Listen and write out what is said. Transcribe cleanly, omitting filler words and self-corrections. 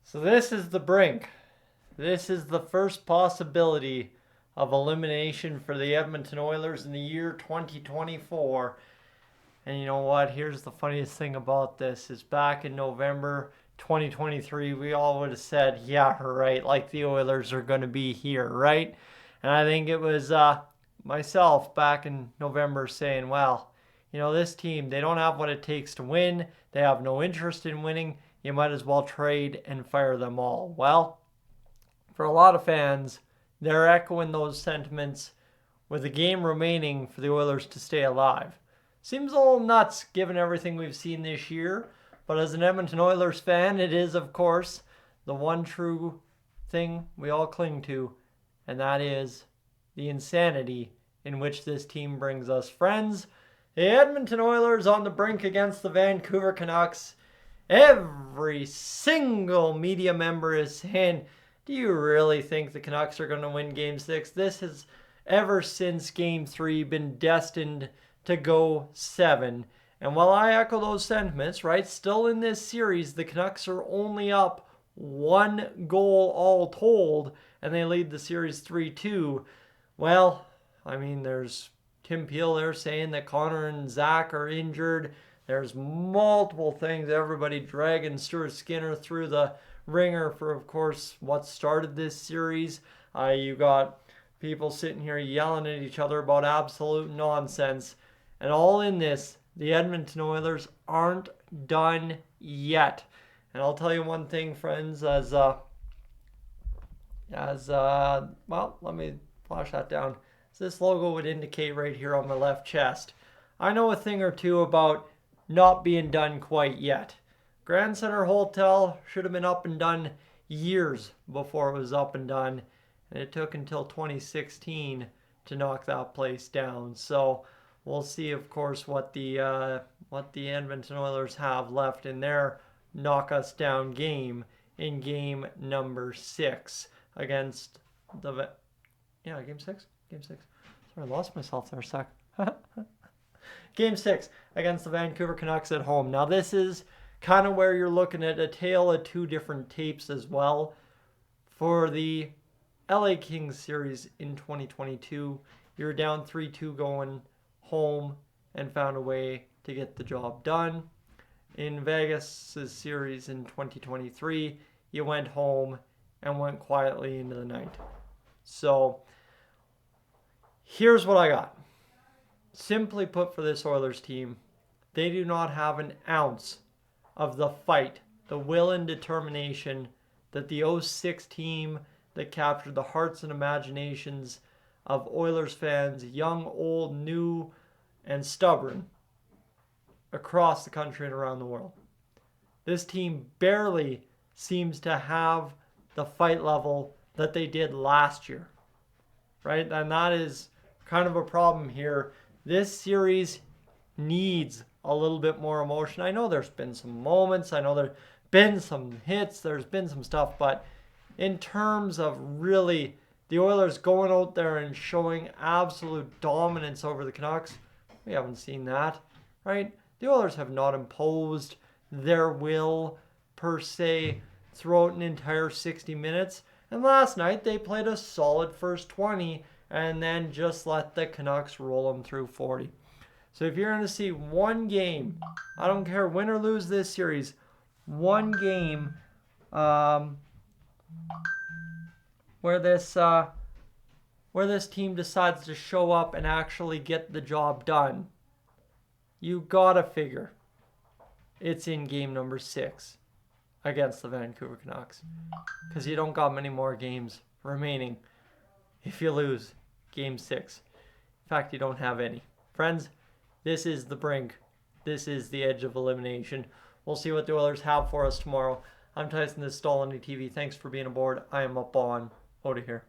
So this is the brink. This is the first possibility of elimination for the Edmonton Oilers in the year 2024. And you know what? Here's the funniest thing about this is back in November 2023, we all would have said, yeah, right, like the Oilers are going to be here, right? And I think it was myself back in November saying, well, this team, they don't have what it takes to win. They have no interest in winning. You might as well trade and fire them all. Well, for a lot of fans, they're echoing those sentiments with a game remaining for the Oilers to stay alive. Seems a little nuts given everything we've seen this year, but as an Edmonton Oilers fan, it is, of course, the one true thing we all cling to, and that is the insanity in which this team brings us. Friends, the Edmonton Oilers on the brink against the Vancouver Canucks. Every single media member is saying, do you really think the Canucks are going to win Game 6? This has, ever since Game 3, been destined to go 7. And while I echo those sentiments, right, still in this series, the Canucks are only up 1 goal all told, and they lead the series 3-2. Well, I mean, there's Tim Peel there saying that Connor and Zach are injured. There's multiple things, everybody dragging Stuart Skinner through the ringer for, of course, what started this series. You got people sitting here yelling at each other about absolute nonsense. And all in this, the Edmonton Oilers aren't done yet. And I'll tell you one thing, friends, well, let me flash that down. So this logo would indicate right here on my left chest. I know a thing or two about not being done quite yet. Grand Center Hotel should have been up and done years before it was up and done. And it took until 2016 to knock that place down. So we'll see, of course, what the Edmonton Oilers have left in their knock us down game in game number 6 against the game 6. Sorry, I lost myself there a sec. Game 6 against the Vancouver Canucks at home. Now this is kind of where you're looking at a tale of two different tapes as well. For the LA Kings series in 2022, you're down 3-2 going home and found a way to get the job done. In Vegas' series in 2023, you went home and went quietly into the night. So here's what I got. Simply put, for this Oilers team, they do not have an ounce of the fight, the will and determination that the 06 team that captured the hearts and imaginations of Oilers fans, young, old, new, and stubborn, across the country and around the world. This team barely seems to have the fight level that they did last year, right? And that is kind of a problem here. This series needs a little bit more emotion. I know there's been some moments. I know there's been some hits. There's been some stuff. But in terms of really the Oilers going out there and showing absolute dominance over the Canucks, we haven't seen that, right? The Oilers have not imposed their will, per se, throughout an entire 60 minutes. And last night, they played a solid first 20 and then just let the Canucks roll them through 40. So if you're going to see one game, I don't care win or lose this series, one game where this team decides to show up and actually get the job done, you gotta figure it's in game number 6 against the Vancouver Canucks, because you don't got many more games remaining if you lose game 6. In fact, you don't have any. Friends, this is the brink. This is the edge of elimination. We'll see what the Oilers have for us tomorrow. I'm Tyson, this is Dolynny TV. Thanks for being aboard. I am up on. Out of here.